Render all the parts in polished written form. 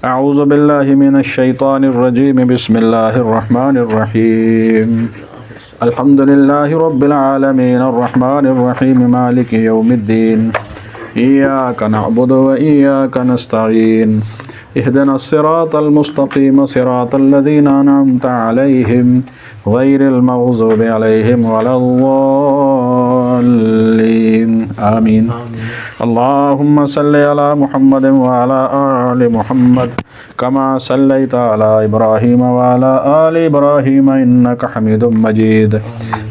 اعوذ باللہ من الشیطان الرجیم بسم اللہ الرحمن الرحیم الحمد للہ رب العالمین الرحمن الرحیم مالک یوم الدین ایاک نعبد و ایاک نستعین اهدنا الصراط المستقیم صراط الذین انعمت علیہم غیر المغضوب علیہم ولا الضالین آمین اللہم صلی علی محمد وعلی آل محمد کما صلیت علی ابراہیم وعلی آل ابراہیم انک حمید مجید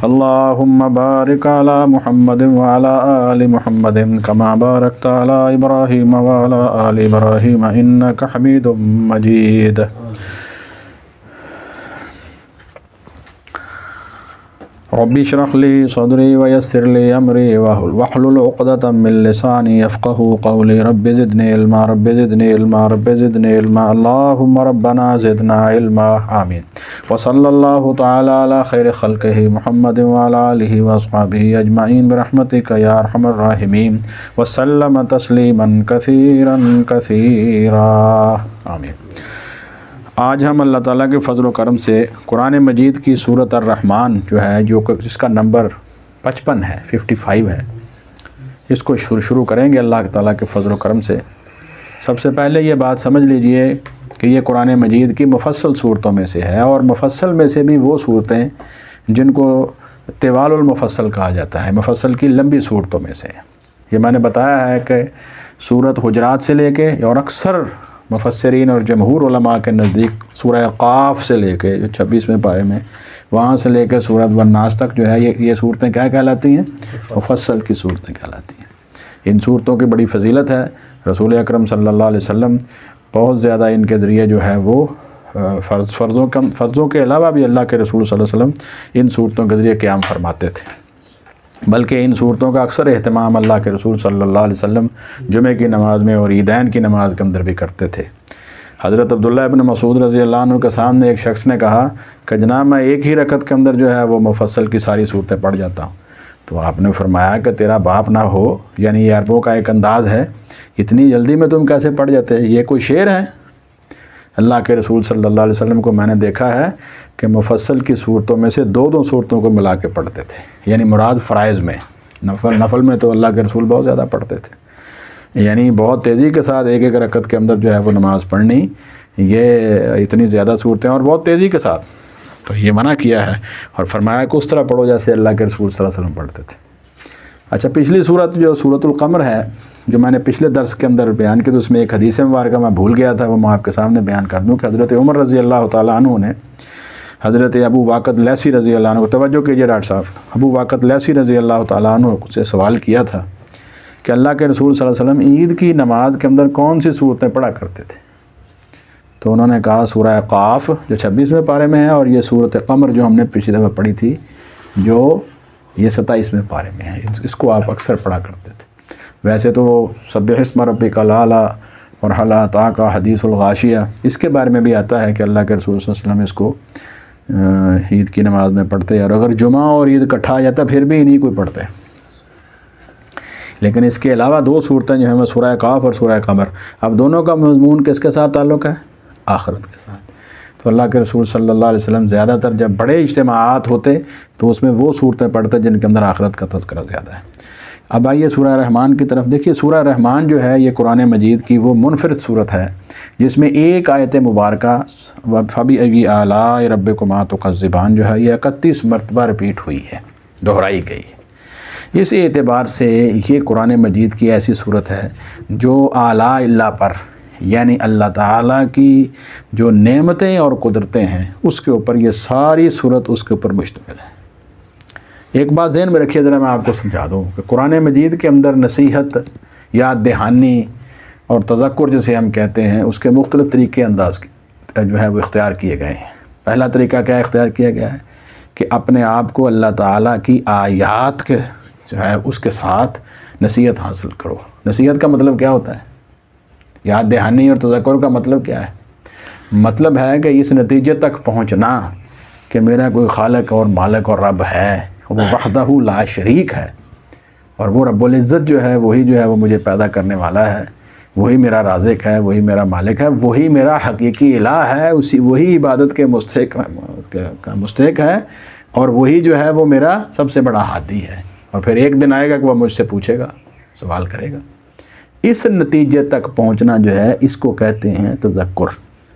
اللہم بارک علی محمد وعلی آل محمد کما بارکت علی ابراہیم وعلی آل ابراہیم انک حمید مجید. ربی اشرح لی صدری ویسر لی امری واحلل عقدۃ من لسانی یفقهوا قولی رب زدنی علما رب زدنی علما رب زدنی علما اللہم ربنا زدنا علما آمین. وصلی اللہ تعالی علی خیر خلقہ محمد وعلی آلہ واصحابہ اجمعین برحمتک یا ارحم الراحمین وسلم تسلیما کثیرا کثیرا آمین. آج ہم اللہ تعالیٰ کے فضل و کرم سے قرآن مجید کی سورۃ الرحمن جو ہے جس کا نمبر 55 ہے 55 ہے، اس کو شروع کریں گے اللہ تعالیٰ کے فضل و کرم سے. سب سے پہلے یہ بات سمجھ لیجئے کہ یہ قرآن مجید کی مفصل صورتوں میں سے ہے، اور مفصل میں سے بھی وہ صورتیں جن کو طوال المفصل کہا جاتا ہے، مفصل کی لمبی صورتوں میں سے. یہ میں نے بتایا ہے کہ سورۃ حجرات سے لے کے اور اکثر مفسرین اور جمہور علماء کے نزدیک سورہ قاف سے لے کے جو 26ویں پارے میں وہاں سے لے کے سورۃ والناس تک جو ہے یہ صورتیں کیا کہلاتی ہیں؟ مفصل کی صورتیں کہلاتی ہیں. ان صورتوں کی بڑی فضیلت ہے. رسول اکرم صلی اللہ علیہ وسلم بہت زیادہ ان کے ذریعے جو ہے وہ فرضوں کے علاوہ بھی اللہ کے رسول صلی اللہ علیہ وسلم ان صورتوں کے ذریعے قیام فرماتے تھے، بلکہ ان صورتوں کا اکثر اہتمام اللہ کے رسول صلی اللہ علیہ وسلم جمعہ کی نماز میں اور عیدین کی نماز کے اندر بھی کرتے تھے. حضرت عبداللہ ابن مسعود رضی اللہ عنہ کے سامنے ایک شخص نے کہا کہ جناب میں ایک ہی رکعت کے اندر جو ہے وہ مفصل کی ساری صورتیں پڑھ جاتا ہوں. تو آپ نے فرمایا کہ تیرا باپ نہ ہو، یعنی یہ عربوں کا ایک انداز ہے، اتنی جلدی میں تم کیسے پڑھ جاتے؟ یہ کوئی شعر ہے؟ اللہ کے رسول صلی اللہ علیہ وسلم کو میں نے دیکھا ہے کہ مفصل کی صورتوں میں سے دو صورتوں کو ملا کے پڑھتے تھے، یعنی مراد فرائض میں. نفل میں تو اللہ کے رسول بہت زیادہ پڑھتے تھے، یعنی بہت تیزی کے ساتھ ایک ایک رکعت کے اندر جو ہے وہ نماز پڑھنی، یہ اتنی زیادہ صورتیں اور بہت تیزی کے ساتھ. تو یہ منع کیا ہے اور فرمایا کہ اس طرح پڑھو جیسے اللہ کے رسول صلی اللہ علیہ وسلم پڑھتے تھے. اچھا، پچھلی صورت جو سورۃ القمر ہے، جو میں نے پچھلے درس کے اندر بیان کی، تو اس میں ایک حدیث مبارکہ میں بھول گیا تھا، وہ میں آپ کے سامنے بیان کر دوں کہ حضرت عمر رضی اللہ تعالیٰ عنہ نے حضرت ابو واقد لیثی رضی اللہ عنہ کو، توجہ کیجیے ڈاکٹر صاحب، ابو واقد لیثی رضی اللہ تعالیٰ عنہ سے سوال کیا تھا کہ اللہ کے رسول صلی اللہ علیہ وسلم عید کی نماز کے اندر کون سی صورتیں پڑھا کرتے تھے؟ تو انہوں نے کہا سورہ قاف جو 26ویں پارے میں ہے، اور یہ سورۃ قمر جو ہم نے پچھلی دفعہ پڑھی تھی جو یہ 27ویں پارے میں ہے، اس کو آپ اکثر پڑھا کرتے تھے. ویسے تو سبح اسم ربک الاعلی اور هل اتاک حدیث الغاشیہ، اس کے بارے میں بھی آتا ہے کہ اللہ کے رسول صلی اللہ علیہ وسلم اس کو عید کی نماز میں پڑھتے، اور اگر جمعہ اور عید اکٹھا آ جاتا پھر بھی انہیں کوئی پڑھتے. لیکن اس کے علاوہ دو صورتیں جو ہیں وہ سورہ قاف اور سورہ قمر، اب دونوں کا مضمون کس کے ساتھ تعلق ہے؟ آخرت کے ساتھ. تو اللہ کے رسول صلی اللہ علیہ وسلم زیادہ تر جب بڑے اجتماعات ہوتے تو اس میں وہ صورتیں پڑھتے جن کے اندر آخرت کا تذکرہ زیادہ ہے. اب آئیے سورہ رحمان کی طرف. دیکھیے سورہ رحمان جو ہے یہ قرآن مجید کی وہ منفرد صورت ہے جس میں ایک آیت مبارکہ فَبِأَيِّ آلَاءِ رَبِّكُمَا تُكَذِّبَانِ جو ہے یہ 31 مرتبہ رپیٹ ہوئی ہے، دہرائی گئی. اس اعتبار سے یہ قرآن مجید کی ایسی صورت ہے جو آلاء اللہ پر، یعنی اللہ تعالیٰ کی جو نعمتیں اور قدرتیں ہیں اس کے اوپر یہ ساری صورت اس کے اوپر مشتمل ہے. ایک بات ذہن میں رکھیے، ذرا میں آپ کو سمجھا دوں کہ قرآن مجید کے اندر نصیحت، یاد دہانی اور تذکر جسے ہم کہتے ہیں، اس کے مختلف طریقے انداز جو ہے وہ اختیار کیے گئے ہیں. پہلا طریقہ کیا اختیار کیا گیا ہے کہ اپنے آپ کو اللہ تعالیٰ کی آیات کے جو ہے اس کے ساتھ نصیحت حاصل کرو. نصیحت کا مطلب کیا ہوتا ہے؟ یاد دہانی اور تذکر کا مطلب کیا ہے؟ مطلب ہے کہ اس نتیجے تک پہنچنا کہ میرا کوئی خالق اور مالک اور رب ہے، وہ وحدہ لا شریک ہے، اور وہ رب العزت جو ہے وہی جو ہے وہ مجھے پیدا کرنے والا ہے، وہی میرا رازق ہے، وہی میرا مالک ہے، وہی میرا حقیقی الہ ہے، وہی عبادت کے مستحق ہے، اور وہی جو ہے وہ میرا سب سے بڑا ہادی ہے۔ اور پھر ایک دن آئے گا کہ وہ مجھ سے پوچھے گا، سوال کرے گا۔ اس نتیجے تک پہنچنا جو ہے اس کو کہتے ہیں تذکر،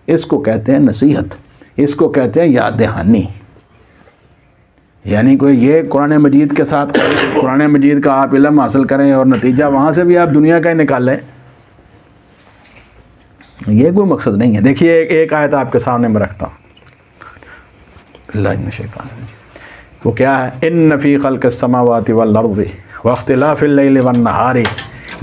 اس کو کہتے ہیں نصیحت، اس کو کہتے ہیں یاد دہانی۔ یعنی کوئی یہ قرآن مجید کے ساتھ قرآن مجید کا آپ علم حاصل کریں اور نتیجہ وہاں سے بھی آپ دنیا کا ہی نکالیں، یہ کوئی مقصد نہیں ہے۔ دیکھیے ایک آیت آپ کے سامنے میں رکھتا ہوں، اللہ من الشیطان الرجیم، وہ کیا ہے؟ ان فی خلق السماوات والارض واختلاف اللیل والنہار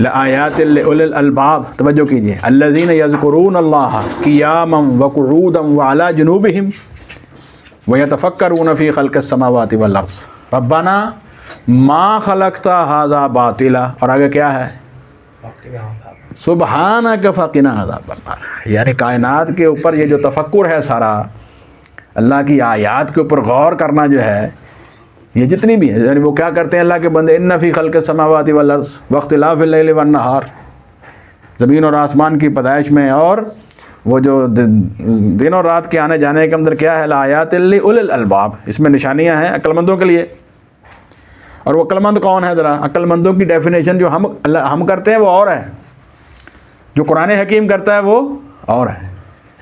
لآیات لأولی الالباب، توجہ کیجئے، الذین یذکرون اللہ قیاما وقعودا وعلی جنوبہم ویتفکرون فی خلق السماوات والارض ربنا ما خلقت ھذا باطلا، اور آگے کیا ہے؟ سبحانک فقنا عذاب النار۔ یعنی کائنات کے اوپر یہ جو تفکر ہے سارا، اللہ کی آیات کے اوپر غور کرنا جو ہے، یہ جتنی بھی ہے، یعنی وہ کیا کرتے ہیں اللہ کے بندے؟ ان فی خلق السماوات والارض واختلاف اللیل والنہار، زمین اور آسمان کی پیدائش میں اور وہ جو دن اور رات کے آنے جانے کے اندر کیا ہے؟ لآیات لأولی الالباب، اس میں نشانیاں ہیں عقل مندوں کے لیے۔ اور وہ عقل مند کون ہے؟ ذرا عقل مندوں کی ڈیفینیشن جو ہم کرتے ہیں وہ اور ہے، جو قرآن حکیم کرتا ہے وہ اور ہے۔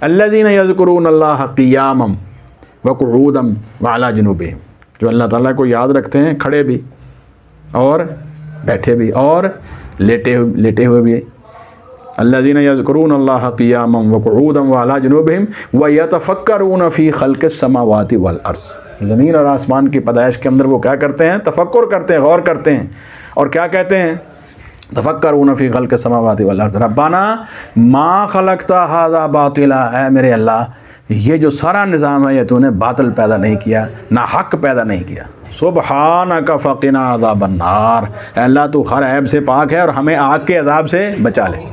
الذین یذکرون اللہ قیاما وقعودا وعلی جنوبہم، جو اللہ تعالیٰ کو یاد رکھتے ہیں کھڑے بھی اور بیٹھے بھی اور لیٹے ہوئے بھی۔ الذین یذکرون اللہ قیاما وقعودا وعلی جنوبہم ویتفکرون فی خلق السماوات والارض، زمین اور آسمان کی پیدائش کے اندر وہ کیا کرتے ہیں؟ تفکر کرتے ہیں، غور کرتے ہیں، اور کیا کہتے ہیں؟ تفکرون فی خلق السماوات والارض ربنا ما خلقت ھذا باطلا، اے میرے اللہ یہ جو سارا نظام ہے یہ تو نے باطل پیدا نہیں کیا، نہ حق پیدا نہیں کیا۔ سبحانک فقنا عذاب النار، اے اللہ تو ہر عیب سے پاک ہے اور ہمیں آگ کے عذاب سے بچا لے۔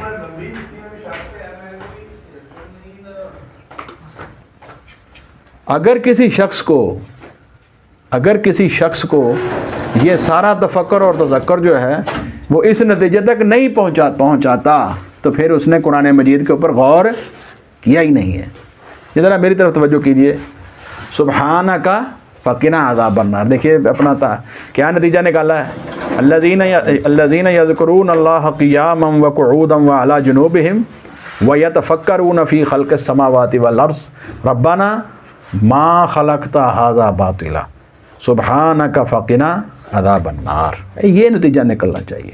اگر کسی شخص کو یہ سارا تفکر اور تذکر جو ہے وہ اس نتیجے تک نہیں پہنچاتا تو پھر اس نے قرآن مجید کے اوپر غور کیا ہی نہیں ہے۔ یہ ذرا میری طرف توجہ کیجئے، سبحانک فقنا عذاب النار، دیکھیے اپنا کیا نتیجہ نکالا ہے؟ الذین یذکرون اللہ قیاما وقعودا وعلی جنوبہم ویتفکرون فی خلق السماوات والارض ربنا ما خلقت ھذا باطلا سبحانک فقنا عذاب النار، یہ نتیجہ نکلنا چاہیے۔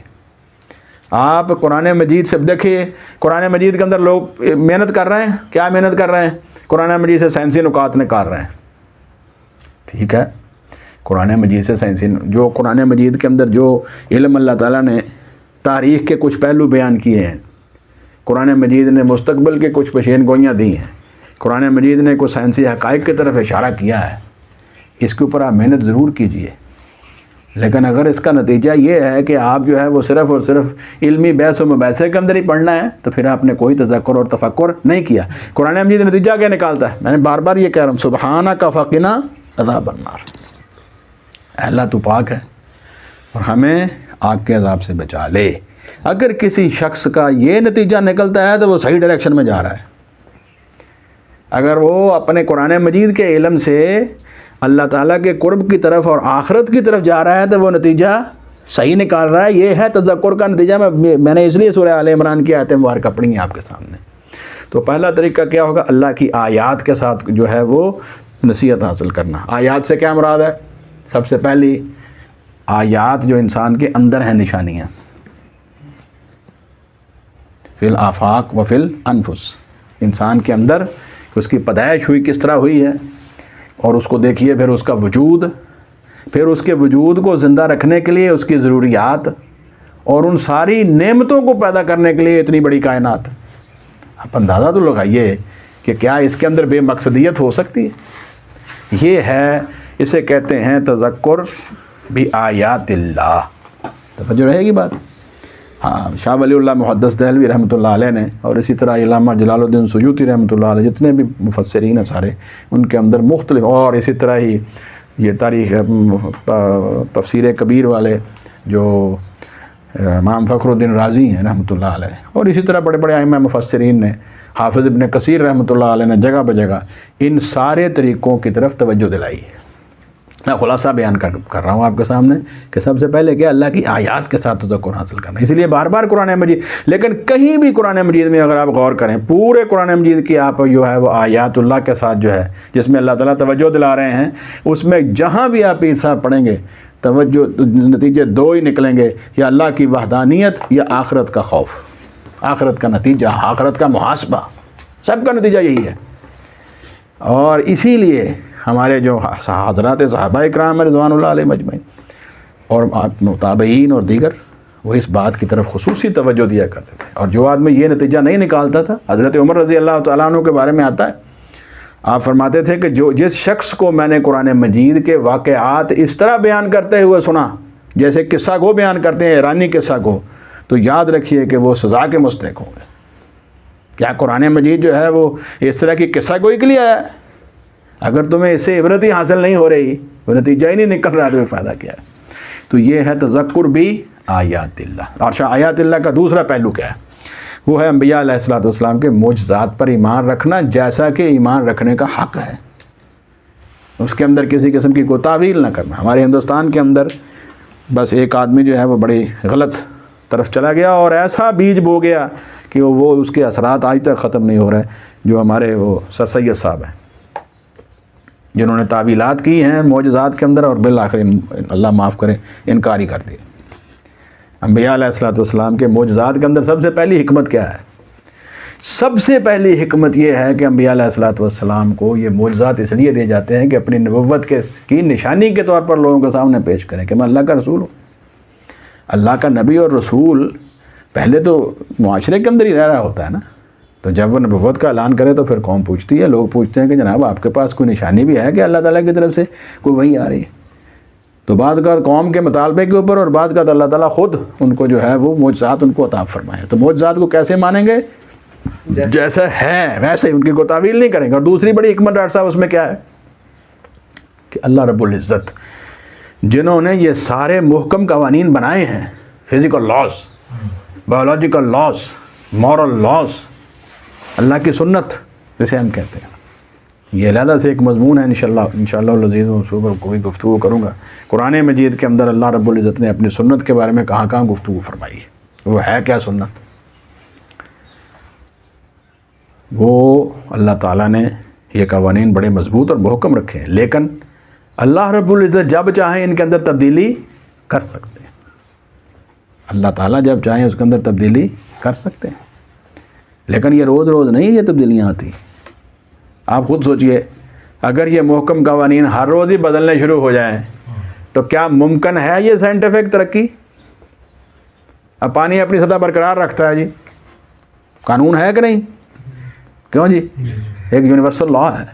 آپ قرآن مجید سے دیکھیے، قرآن مجید کے اندر لوگ محنت کر رہے ہیں، کیا محنت کر رہے ہیں؟ قرآن مجید سے سائنسی نکات نکال رہے ہیں، ٹھیک ہے، قرآن مجید سے سائنسی جو قرآن مجید کے اندر جو علم اللہ تعالیٰ نے تاریخ کے کچھ پہلو بیان کیے ہیں، قرآن مجید نے مستقبل کے کچھ پیشین گوئیاں دی ہیں، قرآن مجید نے کچھ سائنسی حقائق کی طرف اشارہ کیا ہے، اس کے اوپر آپ محنت ضرور کیجئے۔ لیکن اگر اس کا نتیجہ یہ ہے کہ آپ جو ہے وہ صرف اور صرف علمی بحث و مباحثے کے اندر ہی پڑھنا ہے تو پھر آپ نے کوئی تذکر اور تفکر نہیں کیا۔ قرآن مجید نتیجہ کیا نکالتا ہے؟ میں نے بار بار یہ کہہ رہا ہوں، سبحانک فقنا عذاب النار، اللہ تو پاک ہے اور ہمیں آگ کے عذاب سے بچا لے۔ اگر کسی شخص کا یہ نتیجہ نکلتا ہے تو وہ صحیح ڈائریکشن میں جا رہا ہے۔ اگر وہ اپنے قرآن مجید کے علم سے اللہ تعالیٰ کے قرب کی طرف اور آخرت کی طرف جا رہا ہے تو وہ نتیجہ صحیح نکال رہا ہے، یہ ہے تذکر کا نتیجہ۔ میں نے اس لیے سورہ آل عمران کی آیتیں مبارکہ پڑھی ہیں آپ کے سامنے۔ تو پہلا طریقہ کیا ہوگا؟ اللہ کی آیات کے ساتھ جو ہے وہ نصیحت حاصل کرنا۔ آیات سے کیا مراد ہے؟ سب سے پہلی آیات جو انسان کے اندر ہیں، نشانیاں، فی الآفاق و فی الانفس، انسان کے اندر اس کی پیدائش ہوئی کس طرح ہوئی ہے، اور اس کو دیکھیے، پھر اس کا وجود، پھر اس کے وجود کو زندہ رکھنے کے لیے اس کی ضروریات، اور ان ساری نعمتوں کو پیدا کرنے کے لیے اتنی بڑی کائنات۔ آپ اندازہ تو لگائیے کہ کیا اس کے اندر بے مقصدیت ہو سکتی ہے؟ یہ ہے، اسے کہتے ہیں تذکر بآیات اللہ۔ توجہ رہے گی بات؟ ہاں، شاہ ولی اللہ محدث دہلوی رحمۃ اللہ علیہ نے، اور اسی طرح علامہ جلال الدین سیوطی رحمۃ اللہ علیہ، جتنے بھی مفسرین ہیں سارے، ان کے اندر مختلف، اور اسی طرح ہی یہ تاریخ تفسیر کبیر والے جو امام فخر الدین رازی ہیں رحمۃ اللہ علیہ، اور اسی طرح بڑے بڑے ائمہ مفسرین نے، حافظ ابن کثیر رحمۃ اللہ علیہ نے جگہ بجگہ ان سارے طریقوں کی طرف توجہ دلائی ہے۔ میں خلاصہ بیان کر رہا ہوں آپ کے سامنے کہ سب سے پہلے کیا اللہ کی آیات کے ساتھ تذکر حاصل کرنا، اسی لیے بار بار قرآن مجید، لیکن کہیں بھی قرآن مجید میں اگر آپ غور کریں، پورے قرآن مجید کی آپ جو ہے وہ آیات اللہ کے ساتھ جو ہے جس میں اللہ تعالیٰ توجہ دلا رہے ہیں، اس میں جہاں بھی آپ انصاف پڑھیں گے توجہ نتیجے دو ہی نکلیں گے، یا اللہ کی وحدانیت یا آخرت کا خوف، آخرت کا نتیجہ، آخرت کا محاسبہ، سب کا نتیجہ یہی ہے۔ اور اسی لیے ہمارے جو حضرات صحابہ اکرام رضوان اللہ علیہ مجمعین اور متابعین اور دیگر، وہ اس بات کی طرف خصوصی توجہ دیا کرتے تھے، اور جو آدمی یہ نتیجہ نہیں نکالتا تھا، حضرت عمر رضی اللہ تعالیٰ عنہ کے بارے میں آتا ہے، آپ فرماتے تھے کہ جس شخص کو میں نے قرآن مجید کے واقعات اس طرح بیان کرتے ہوئے سنا جیسے قصہ گو بیان کرتے ہیں، ایرانی قصہ گو، تو یاد رکھیے کہ وہ سزا کے مستحق ہوں گے۔ کیا قرآن مجید جو ہے وہ اس طرح کی قصہ گوئی کے لیے آیا ہے؟ اگر تمہیں اس سے عبرت ہی حاصل نہیں ہو رہی، وہ نتیجہ ہی نہیں نکل رہا، تو فائدہ کیا ہے؟ تو یہ ہے تذکر بھی آیات اللہ۔ اور آیات اللہ کا دوسرا پہلو کیا ہے؟ وہ ہے انبیاء علیہ الصلوۃ والسلام کے معجزات پر ایمان رکھنا، جیسا کہ ایمان رکھنے کا حق ہے، اس کے اندر کسی قسم کی کوئی تعویل نہ کرنا۔ ہمارے ہندوستان کے اندر بس ایک آدمی جو ہے وہ بڑی غلط طرف چلا گیا اور ایسا بیج بو گیا کہ وہ اس کے اثرات آج تک ختم نہیں ہو رہے، جو ہمارے وہ سر سید صاحب ہیں، جنہوں نے تعویلات کی ہیں معجزات کے اندر اور بالآخر اللہ معاف کرے انکار ہی کر دیا۔ انبیاء علیہ الصلوۃ والسلام کے معجزات کے اندر سب سے پہلی حکمت کیا ہے؟ سب سے پہلی حکمت یہ ہے کہ انبیاء علیہ الصلوۃ والسلام کو یہ معجزات اس لیے دیے جاتے ہیں کہ اپنی نبوت کی نشانی کے طور پر لوگوں کے سامنے پیش کریں کہ میں اللہ کا رسول ہوں۔ اللہ کا نبی اور رسول پہلے تو معاشرے کے اندر ہی رہ رہا ہوتا ہے نا، تو جب وہ نبوت کا اعلان کرے تو پھر قوم پوچھتی ہے، لوگ پوچھتے ہیں کہ جناب آپ کے پاس کوئی نشانی بھی ہے کہ اللہ تعالیٰ کی طرف سے کوئی وحی آ رہی ہے؟ تو بعض کا قوم کے مطالبے کے اوپر اور بعض کا اللہ تعالیٰ خود ان کو جو ہے وہ معجزات ان کو عطا فرمائے۔ تو معجزات کو کیسے مانیں گے؟ جیسا ہے ویسے ہی، ان کی کوئی تعویل نہیں کریں گے۔ اور دوسری بڑی حکمت ڈاکٹر صاحب اس میں کیا ہے کہ اللہ رب العزت جنہوں نے یہ سارے محکم قوانین بنائے ہیں، physical laws, biological laws, moral laws, اللہ کی سنت جسے ہم کہتے ہیں، یہ علیحدہ سے ایک مضمون ہے انشاءاللہ العزیز، اس پر کوئی گفتگو کروں گا۔ قرآن مجید کے اندر اللہ رب العزت نے اپنی سنت کے بارے میں کہاں کہاں گفتگو فرمائی ہے، وہ ہے کیا سنت؟ وہ اللہ تعالیٰ نے یہ قوانین بڑے مضبوط اور محکم رکھے ہیں، لیکن اللہ رب العزت جب چاہیں ان کے اندر تبدیلی کر سکتے ہیں۔ اللہ تعالیٰ جب چاہیں اس کے اندر تبدیلی کر سکتے ہیں، لیکن یہ روز روز نہیں یہ تبدیلیاں آتی۔ آپ خود سوچئے، اگر یہ محکم قوانین ہر روز ہی بدلنے شروع ہو جائیں تو کیا ممکن ہے یہ سائنٹیفک ترقی؟ اب پانی اپنی سطح برقرار رکھتا ہے جی، قانون ہے کہ نہیں؟ کیوں جی؟ ایک یونیورسل لا ہے،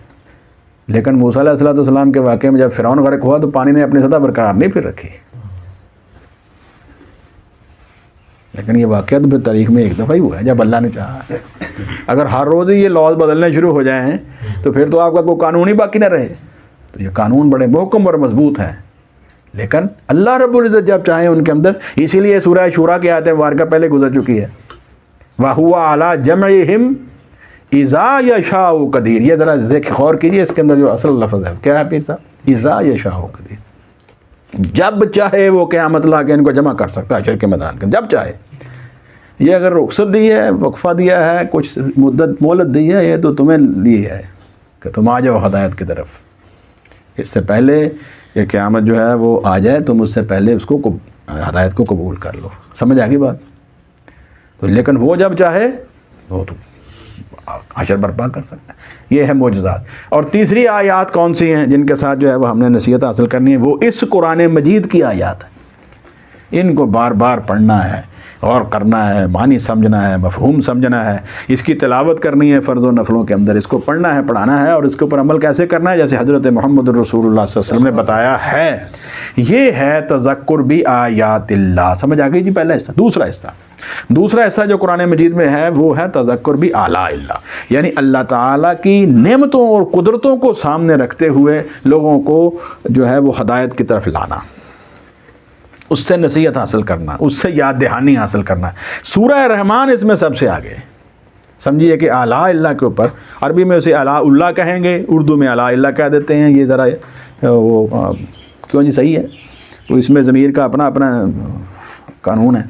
لیکن موسیٰ علیہ السلام کے واقعے میں جب فرعون غرق ہوا تو پانی نے اپنی سطح برقرار نہیں پھر رکھی، لیکن یہ واقعہ تو پھر تاریخ میں ایک دفعہ ہی ہوا ہے جب اللہ نے چاہا۔ اگر ہر روز ہی یہ لاز بدلنے شروع ہو جائیں تو پھر تو آپ کا کوئی قانون ہی باقی نہ رہے۔ تو یہ قانون بڑے محکم اور مضبوط ہیں، لیکن اللہ رب العزت جب چاہیں ان کے اندر، اسی لیے سورہ شورا کی آیت مبارکہ پہلے گزر چکی ہے، وَهُوَ عَلَىٰ جَمْعِهِمْ اِذَا يَشَاءُ قَدِيرٌ۔ یہ ذرا غور کیجیے، اس کے اندر جو اصل لفظ ہے کیا ہے پیر صاحب؟ اِذَا يَشَاءُ قَدِيرٌ، جب چاہے وہ قیامت لا کے ان کو جمع کر سکتا ہے حشر کے میدان کے، جب چاہے۔ یہ اگر رخصت دی ہے، وقفہ دیا ہے، کچھ مدت مہلت دی ہے، یہ تو تمہیں لی ہے کہ تم آ جاؤ ہدایت کی طرف۔ اس سے پہلے یہ قیامت جو ہے وہ آ جائے تم اس سے پہلے اس کو ہدایت کو قبول کر لو۔ سمجھ آ گئی بات؟ تو لیکن وہ جب چاہے وہ تو حشر برپا کر سکتا ہے۔ یہ ہے معجزات۔ اور تیسری آیات کون سی ہیں جن کے ساتھ جو ہے وہ ہم نے نصیحت حاصل کرنی ہے؟ وہ اس قرآن مجید کی آیات ہیں، ان کو بار بار پڑھنا ہے اور کرنا ہے، معنی سمجھنا ہے، مفہوم سمجھنا ہے، اس کی تلاوت کرنی ہے فرض و نفلوں کے اندر، اس کو پڑھنا ہے، پڑھانا ہے، اور اس کے اوپر عمل کیسے کرنا ہے جیسے حضرت محمد الرسول اللہ صلی اللہ علیہ وسلم نے بتایا ہے۔ یہ ہے تذکر بھی آیات اللہ۔ سمجھ آ گئی جی پہلا حصہ۔ دوسرا حصہ جو قرآن مجید میں ہے وہ ہے تذکر بھی آلاء اللہ، یعنی اللہ تعالیٰ کی نعمتوں اور قدرتوں کو سامنے رکھتے ہوئے لوگوں کو جو ہے وہ ہدایت کی طرف لانا۔ اس سے نصیحت حاصل کرنا، اس سے یاد دہانی حاصل کرنا. سورہ رحمان اس میں سب سے آگے. سمجھیے کہ اعلیٰ اللہ کے اوپر، عربی میں اسے اعلیٰ اللہ کہیں گے، اردو میں اعلیٰ اللہ کہہ دیتے ہیں. یہ ذرا وہ کیوں جی صحیح ہے، تو اس میں ضمیر کا اپنا اپنا قانون ہے.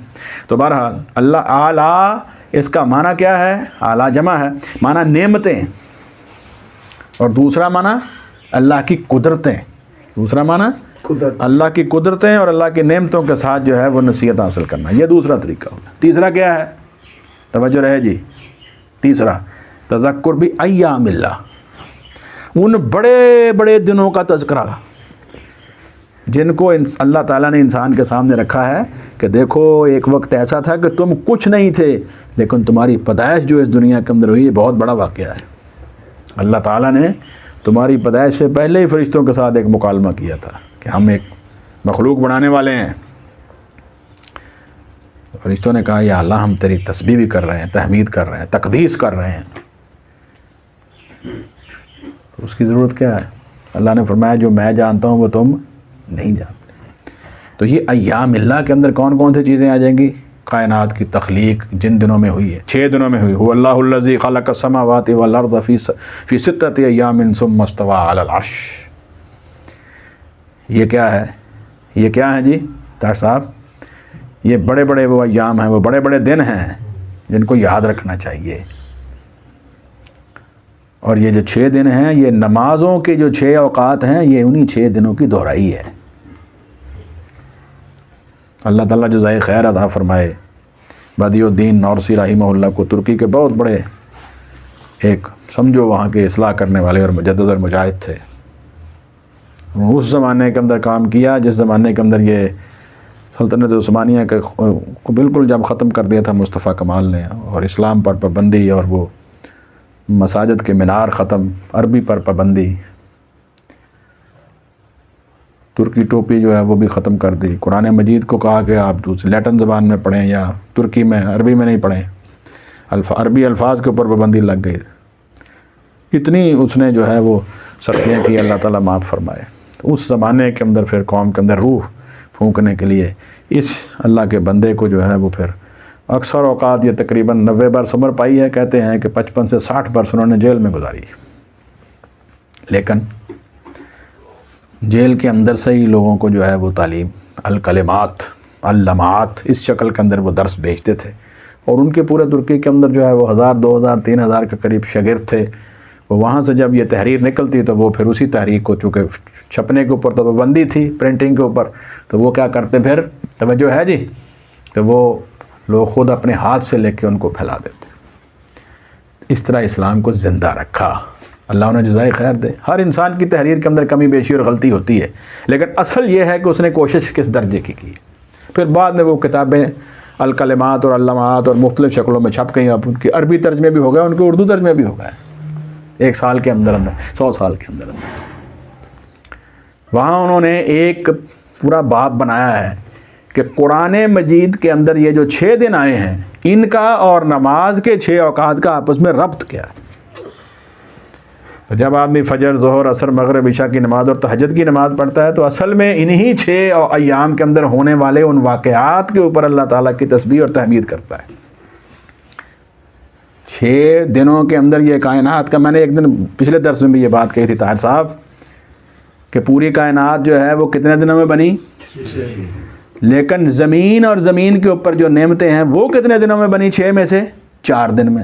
تو بہرحال اللہ اعلیٰ، اس کا معنی کیا ہے؟ اعلیٰ جمع ہے، معنی نعمتیں، اور دوسرا معنی اللہ کی قدرتیں. دوسرا معنی اللہ کی قدرتیں اور اللہ کی نعمتوں کے ساتھ جو ہے وہ نصیحت حاصل کرنا. یہ دوسرا طریقہ ہوگا. تیسرا کیا ہے؟ توجہ رہے جی. تیسرا تذکر بھی ایام اللہ، ان بڑے بڑے دنوں کا تذکرہ جن کو اللہ تعالیٰ نے انسان کے سامنے رکھا ہے کہ دیکھو ایک وقت ایسا تھا کہ تم کچھ نہیں تھے، لیکن تمہاری پیدائش جو اس دنیا کے اندر ہوئی یہ بہت بڑا واقعہ ہے. اللہ تعالیٰ نے تمہاری پیدائش سے پہلے ہی فرشتوں کے ساتھ ایک مکالمہ کیا تھا کہ ہم ایک مخلوق بنانے والے ہیں. فرشتوں نے کہا یا اللہ ہم تیری تسبیح بھی کر رہے ہیں، تحمید کر رہے ہیں، تقدیس کر رہے ہیں. اس کی ضرورت کیا ہے؟ اللہ نے فرمایا جو میں جانتا ہوں وہ تم نہیں جانتے. تو یہ ایام اللہ کے اندر کون کون سی چیزیں آ جائیں گی؟ کائنات کی تخلیق جن دنوں میں ہوئی ہے، 6 دنوں میں ہوئی. هو اللہ الذی خلق السماوات والارض فی 6 ایام ثم استوى علی العرش. یہ کیا ہے؟ یہ کیا ہے جی طاہر صاحب؟ یہ بڑے بڑے وہ ایام ہیں، وہ بڑے بڑے دن ہیں جن کو یاد رکھنا چاہیے. اور یہ جو 6 دن ہیں یہ نمازوں کے جو 6 اوقات ہیں یہ انہی 6 دنوں کی دہرائی ہے. اللہ تعالیٰ جزائے خیر عطا فرمائے. بدیع الدین نورسی رحمہ اللہ کو ترکی کے بہت بڑے ایک سمجھو وہاں کے اصلاح کرنے والے اور مجدد اور مجاہد تھے. اس زمانے کے اندر کام کیا جس زمانے کے اندر یہ سلطنت عثمانیہ کو بالکل جب ختم کر دیا تھا مصطفیٰ کمال نے، اور اسلام پر پابندی اور وہ مساجد کے مینار ختم، عربی پر پابندی، ترکی ٹوپی جو ہے وہ بھی ختم کر دی. قرآن مجید کو کہا کہ آپ دوسری لیٹن زبان میں پڑھیں یا ترکی میں، عربی میں نہیں پڑھیں. عربی الفاظ کے اوپر پابندی لگ گئی. اتنی اس نے جو ہے وہ سختیاں کی، اللہ تعالیٰ معاف فرمائے. تو اس زمانے کے اندر پھر قوم کے اندر روح پھونکنے کے لیے اس اللہ کے بندے کو جو ہے وہ پھر اکثر اوقات یہ تقریباً 90 برس عمر پائی ہے. کہتے ہیں کہ 55 سے 60 برس انہوں نے جیل میں گزاری. لیکن جیل کے اندر سے ہی لوگوں کو جو ہے وہ تعلیم، الکلمات، علامات اس شکل کے اندر وہ درس بھیجتے تھے. اور ان کے پورے ترکی کے اندر جو ہے وہ 1000 2000 3000 کے قریب شاگرد تھے. وہ وہاں سے جب یہ تحریر نکلتی تو وہ پھر اسی تحریر کو، چونکہ چھپنے کے اوپر تو پابندی تھی پرنٹنگ کے اوپر، تو وہ کیا کرتے پھر، توجہ ہے جی، تو وہ لوگ خود اپنے ہاتھ سے لے کے ان کو پھیلا دیتے. اس طرح اسلام کو زندہ رکھا. اللہ انہیں جزائے خیر دے. ہر انسان کی تحریر کے اندر کمی بیشی اور غلطی ہوتی ہے، لیکن اصل یہ ہے کہ اس نے کوشش کس درجے کی کی. پھر بعد میں وہ کتابیں الکلمات اور علامات اور مختلف شکلوں میں چھپ گئیں. اب ان کی عربی ترجمے بھی ہو گئے، ان کے اردو ترجمے بھی ہو گئے 1 سال کے اندر 100 سال کے اندر. وہاں انہوں نے ایک پورا باب بنایا ہے کہ قرآن مجید کے اندر یہ جو 6 دن آئے ہیں ان کا اور نماز کے 6 اوقات کا آپس میں ربط کیا ہے. تو جب آدمی فجر، ظہر، عصر، مغرب، عشاء کی نماز اور تہجد کی نماز پڑھتا ہے تو اصل میں انہی 6 ایام کے اندر ہونے والے ان واقعات کے اوپر اللہ تعالیٰ کی تسبیح اور تحمید کرتا ہے. 6 دنوں کے اندر یہ کائنات کا، میں نے ایک دن پچھلے درس میں بھی یہ بات کہی تھی طاہر صاحب، کہ پوری کائنات جو ہے وہ کتنے دنوں میں بنی، لیکن زمین اور زمین کے اوپر جو نعمتیں ہیں وہ کتنے دنوں میں بنی؟ 6 میں سے 4 دن میں.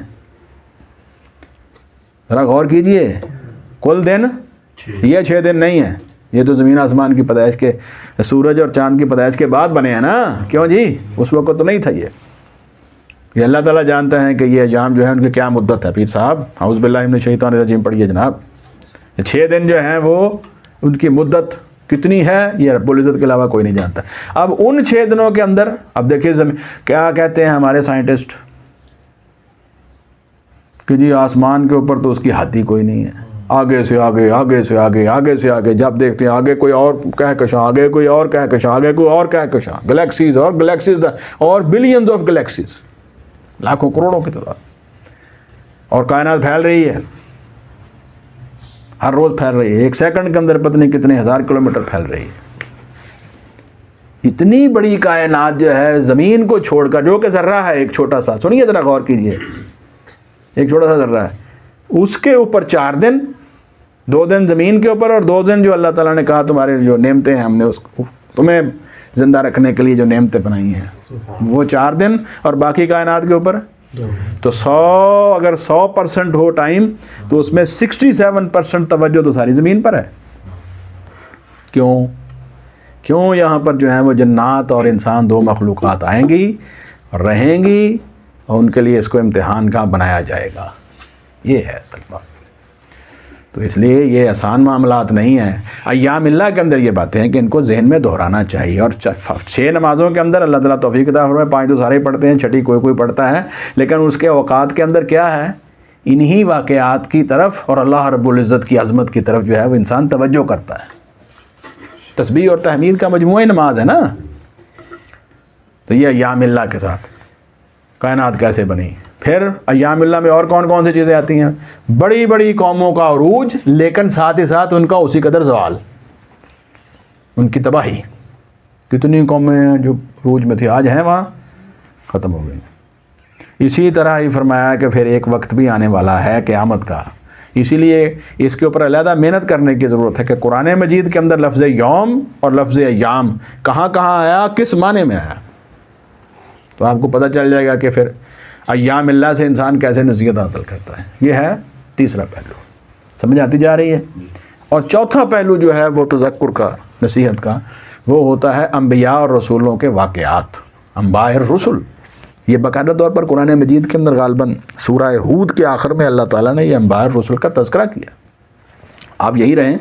ذرا غور کیجئے، کل دن یہ 6 دن نہیں ہیں. یہ تو زمین آسمان کی پیدائش کے، سورج اور چاند کی پیدائش کے بعد بنے ہیں نا. کیوں جی؟ اس وقت تو نہیں تھا. یہ اللہ تعالیٰ جانتا ہے کہ یہ ایام جو ہے ان کی کیا مدت ہے. پیر صاحب اعوذ باللہ من الشیطان الرجیم پڑھیے جناب. 6 دن جو ہیں وہ ان کی مدت کتنی ہے یہ رب العزت کے علاوہ کوئی نہیں جانتا. اب ان 6 دنوں کے اندر اب دیکھیے کیا کہتے ہیں ہمارے سائنٹسٹ کہ جی آسمان کے اوپر تو اس کی حد ہی کوئی نہیں ہے. آگے سے آگے، آگے سے آگے، آگے سے آگے، جب دیکھتے ہیں آگے کوئی اور کہکشاں، آگے کوئی اور کہکشاں، آگے کوئی اور کہکشاں، گلیکسیز اور گلیکسیز اور بلینز آف گلیکسیز، لاکھوں کروڑوں کی تعداد. اور کائنات پھیل رہی ہے، ہر روز پھیل رہی ہے. 1 سیکنڈ کے اندر پتہ نہیں کتنے 1000 کلومیٹر پھیل رہی ہے. اتنی بڑی کائنات جو ہے زمین کو چھوڑ کر، جو کہ ذرہ ہے ایک چھوٹا سا، سنیے ذرا غور کیجئے، ایک چھوٹا سا ذرہ ہے، اس کے اوپر 4 دن، 2 دن زمین کے اوپر اور 2 دن جو اللہ تعالیٰ نے کہا تمہارے جو نعمتیں ہیں ہم نے اس کو تمہیں زندہ رکھنے کے لیے جو نعمتیں بنائی ہیں وہ 4 دن، اور باقی کائنات کے اوپر تو 100، اگر 100% ہو ٹائم تو اس میں 67% توجہ تو ساری زمین پر ہے۔ کیوں یہاں پر جو ہے وہ جنات اور انسان 2 مخلوقات آئیں گی اور رہیں گی، اور ان کے لیے اس کو امتحان کا بنایا جائے گا، یہ ہے اصل بات۔ تو اس لیے یہ آسان معاملات نہیں ہیں۔ ایام اللہ کے اندر یہ باتیں ہیں کہ ان کو ذہن میں دہرانا چاہیے، اور 6 نمازوں کے اندر اللہ تعالیٰ توفیق عطا فرمائے، 5 تو سارے پڑھتے ہیں، 6ٹھی کوئی پڑھتا ہے، لیکن اس کے اوقات کے اندر کیا ہے، انہی واقعات کی طرف اور اللہ رب العزت کی عظمت کی طرف جو ہے وہ انسان توجہ کرتا ہے۔ تسبیح اور تحمید کا مجموعی نماز ہے نا۔ تو یہ ایام اللہ کے ساتھ کائنات کیسے بنی، پھر ایام اللہ میں اور کون کون سی چیزیں آتی ہیں، بڑی بڑی قوموں کا عروج، لیکن ساتھ ہی ساتھ ان کا اسی قدر زوال، ان کی تباہی۔ کتنی قومیں ہیں جو عروج میں تھی، آج ہیں وہاں، ختم ہو گئی۔ اسی طرح ہی فرمایا کہ پھر ایک وقت بھی آنے والا ہے قیامت کا، اسی لیے اس کے اوپر علیحدہ محنت کرنے کی ضرورت ہے کہ قرآن مجید کے اندر لفظ یوم اور لفظ ایام کہاں کہاں آیا، کس معنی میں آیا، تو آپ کو پتہ چل جائے گا کہ پھر ایام اللہ سے انسان کیسے نصیحت حاصل کرتا ہے۔ یہ ہے تیسرا پہلو، سمجھ آتی جا رہی ہے۔ اور چوتھا پہلو جو ہے وہ تذکر کا، نصیحت کا، وہ ہوتا ہے انبیاء اور رسولوں کے واقعات، انباء الرسل۔ یہ باقاعدہ طور پر قرآن مجید کے اندر غالباً سورہ ہود کے آخر میں اللہ تعالیٰ نے یہ انباء الرسل کا تذکرہ کیا۔ آپ یہی رہیں،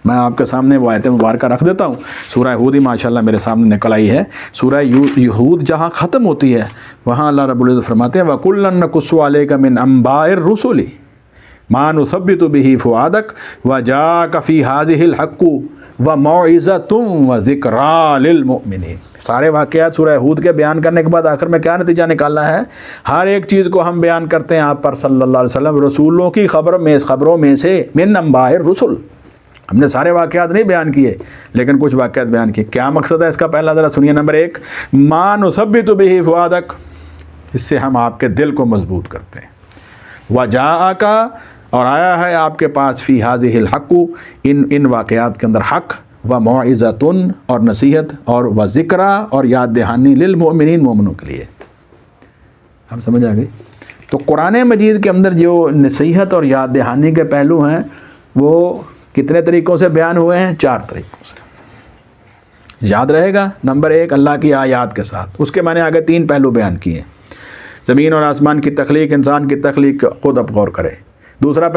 میں آپ کے سامنے وہ آیت مبارکہ رکھ دیتا ہوں۔ سورہ ہود ہی ماشاءاللہ میرے سامنے نکل آئی ہے۔ سورہ ہود جہاں ختم ہوتی ہے وہاں اللہ رب العزت فرماتے ہیں وَكُلًّا نَقُصُّ عَلَيْكَ مِنْ أَنْبَاءِ الرُّسُلِ مَا نُثَبِّتُ بِهِ فُؤَادَكَ وَجَاءَكَ فِي هَٰذِهِ الْحَقُّ وَمَوْعِظَةٌ وَذِكْرَىٰ لِلْمُؤْمِنِينَ۔ سارے واقعات سورہ ہود کے بیان کرنے کے بعد آخر میں کیا نتیجہ نکالنا ہے، ہر ایک چیز کو ہم بیان کرتے ہیں آپ پر صلی اللہ علیہ وسلم، رسولوں کی خبروں میں سے، من انباء الرسل۔ ہم نے سارے واقعات نہیں بیان کیے لیکن کچھ واقعات بیان کیے۔ کیا مقصد ہے اس کا، پہلا ذرا سنیے، نمبر 1 ما نثبت به فؤادک، اس سے ہم آپ کے دل کو مضبوط کرتے ہیں۔ وجاءک، اور آیا ہے آپ کے پاس، فی هذه الحق، ان واقعات کے اندر حق، وموعظۃ، اور نصیحت، اور وذکرى، اور یاد دہانی، للمؤمنین، مومنوں کے لیے۔ ہم سمجھ آ گئی؟ تو قرآن مجید کے اندر جو نصیحت اور یاد دہانی کے پہلو ہیں وہ کتنے طریقوں سے بیان ہوئے ہیں؟ 4 طریقوں سے۔ یاد رہے گا، نمبر 1 اللہ کی آیات کے ساتھ، اس کے میں نے آگے 3 پہلو بیان کیے، زمین اور آسمان کی تخلیق، انسان کی تخلیق، خود اب غور کرے۔ دوسرا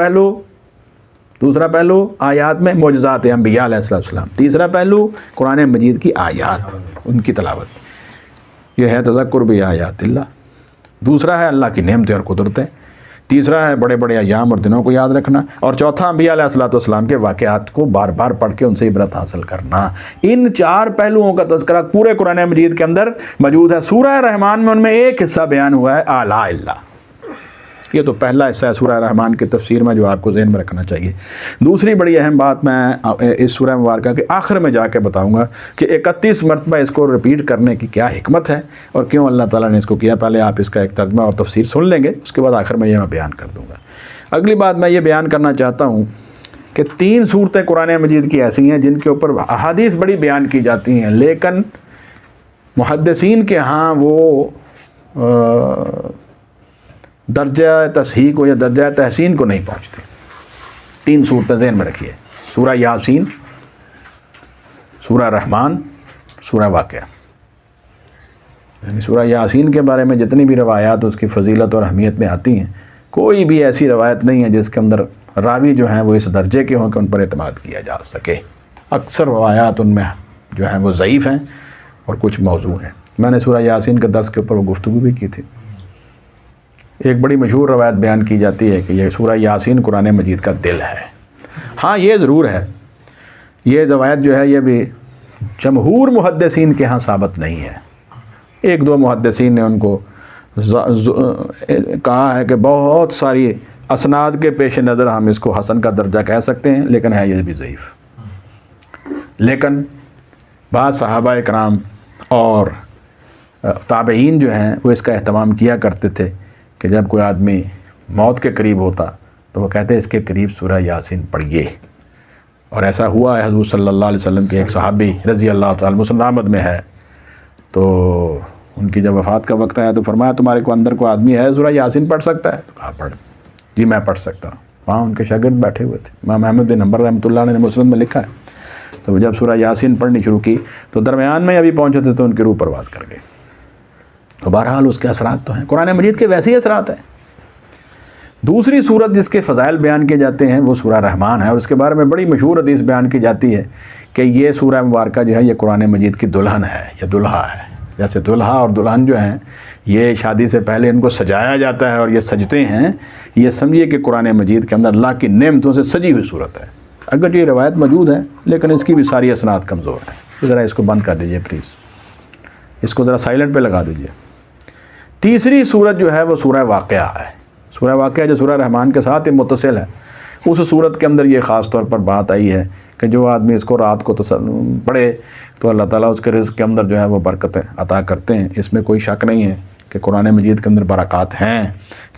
پہلو آیات میں معجزات انبیاء علیہ السلام۔ تیسرا پہلو قرآن مجید کی آیات، ان کی تلاوت، یہ ہے تذکر بھی آیات اللہ۔ دوسرا ہے اللہ کی نعمتیں اور قدرتیں۔ تیسرا ہے بڑے بڑے ایام اور دنوں کو یاد رکھنا، اور چوتھا انبیاء علیہ السلام کے واقعات کو بار بار پڑھ کے ان سے عبرت حاصل کرنا۔ ان 4 پہلوؤں کا تذکرہ پورے قرآن مجید کے اندر موجود ہے۔ سورہ رحمان میں ان میں ایک حصہ بیان ہوا ہے، آلاء اللہ۔ یہ تو پہلا حصہ ہے سورہ رحمان کی تفسیر میں جو آپ کو ذہن میں رکھنا چاہیے۔ دوسری بڑی اہم بات میں اس سورہ مبارکہ کے آخر میں جا کے بتاؤں گا کہ 31 مرتبہ اس کو رپیٹ کرنے کی کیا حکمت ہے اور کیوں اللہ تعالیٰ نے اس کو کیا۔ پہلے آپ اس کا ایک ترجمہ اور تفسیر سن لیں گے، اس کے بعد آخر میں یہ میں بیان کر دوں گا۔ اگلی بات میں یہ بیان کرنا چاہتا ہوں کہ 3 صورتیں قرآن مجید کی ایسی ہیں جن کے اوپر احادیث بڑی بیان کی جاتی ہیں، لیکن محدثین کے ہاں وہ درجہ تصحیح کو یا درجہ تحسین کو نہیں پہنچتے۔ 3 صورتیں ذہن میں رکھیے، سورہ یاسین، سورہ رحمان، سورہ واقعہ۔ یعنی سورہ یاسین کے بارے میں جتنی بھی روایات اس کی فضیلت اور اہمیت میں آتی ہیں، کوئی بھی ایسی روایت نہیں ہے جس کے اندر راوی جو ہیں وہ اس درجے کے ہوں کہ ان پر اعتماد کیا جا سکے۔ اکثر روایات ان میں جو ہیں وہ ضعیف ہیں اور کچھ موضوع ہیں۔ میں نے سورہ یاسین کے درس کے اوپر وہ گفتگو بھی کی تھی۔ ایک بڑی مشہور روایت بیان کی جاتی ہے کہ یہ سورہ یاسین قرآن مجید کا دل ہے۔ ہاں یہ ضرور ہے، یہ روایت جو ہے یہ بھی جمہور محدثین کے ہاں ثابت نہیں ہے۔ 1-2 محدثین نے ان کو کہا ہے کہ بہت ساری اسناد کے پیش نظر ہم اس کو حسن کا درجہ کہہ سکتے ہیں، لیکن ہے یہ بھی ضعیف۔ لیکن بعض صحابہ کرام اور تابعین جو ہیں وہ اس کا اہتمام کیا کرتے تھے کہ جب کوئی آدمی موت کے قریب ہوتا تو وہ کہتے اس کے قریب سورہ یاسین پڑھیے، اور ایسا ہوا ہے۔ حضور صلی اللہ علیہ وسلم کے ایک صحابی رضی اللہ تعالیٰ مسلم احمد میں ہے، تو ان کی جب وفات کا وقت آیا تو فرمایا تمہارے کو اندر کو آدمی ہے سورہ یاسین پڑھ سکتا ہے؟ تو کہا پڑھ، جی میں پڑھ سکتا ہوں۔ وہاں ان کے شاگرد بیٹھے ہوئے تھے، امام احمد بن حنبل رحمۃ اللہ علیہ نے مسلم میں لکھا ہے، تو جب سورہ یاسین پڑھنی شروع کی تو درمیان میں ابھی پہنچے تھے تو ان کی روح پرواز کر گئے۔ تو بہرحال اس کے اثرات تو ہیں، قرآن مجید کے ویسے ہی اثرات ہیں۔ دوسری صورت جس کے فضائل بیان کیے جاتے ہیں وہ سورہ رحمان ہے، اور اس کے بارے میں بڑی مشہور حدیث بیان کی جاتی ہے کہ یہ سورہ مبارکہ جو ہے یہ قرآن مجید کی دلہن ہے، یہ دلہا ہے۔ جیسے دلہا اور دلہن جو ہیں یہ شادی سے پہلے ان کو سجایا جاتا ہے اور یہ سجتے ہیں، یہ سمجھیے کہ قرآن مجید کے اندر اللہ کی نعمتوں سے سجی ہوئی صورت ہے۔ اگر یہ روایت موجود ہے لیکن اس کی بھی ساری اسناد کمزور ہیں۔ ذرا اس کو بند کر دیجئے پلیز، اس کو ذرا سائلنٹ پہ لگا دیجئے۔ تیسری صورت جو ہے وہ سورہ واقعہ ہے۔ سورہ واقعہ جو سورہ رحمان کے ساتھ ہی متصل ہے، اس صورت کے اندر یہ خاص طور پر بات آئی ہے کہ جو آدمی اس کو رات کو پڑھے تو اللہ تعالیٰ اس کے رزق کے اندر جو ہے وہ برکتیں عطا کرتے ہیں۔ اس میں کوئی شک نہیں ہے کہ قرآن مجید کے اندر برکات ہیں،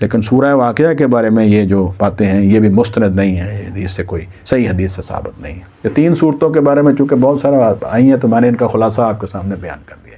لیکن سورہ واقعہ کے بارے میں یہ جو باتیں ہیں یہ بھی مستند نہیں ہے، یہ حدیث سے کوئی صحیح حدیث سے ثابت نہیں ہے۔ یہ تین صورتوں کے بارے میں چونکہ بہت سارا آئی ہیں تو میں نے ان کا خلاصہ آپ کے سامنے بیان کر دیا۔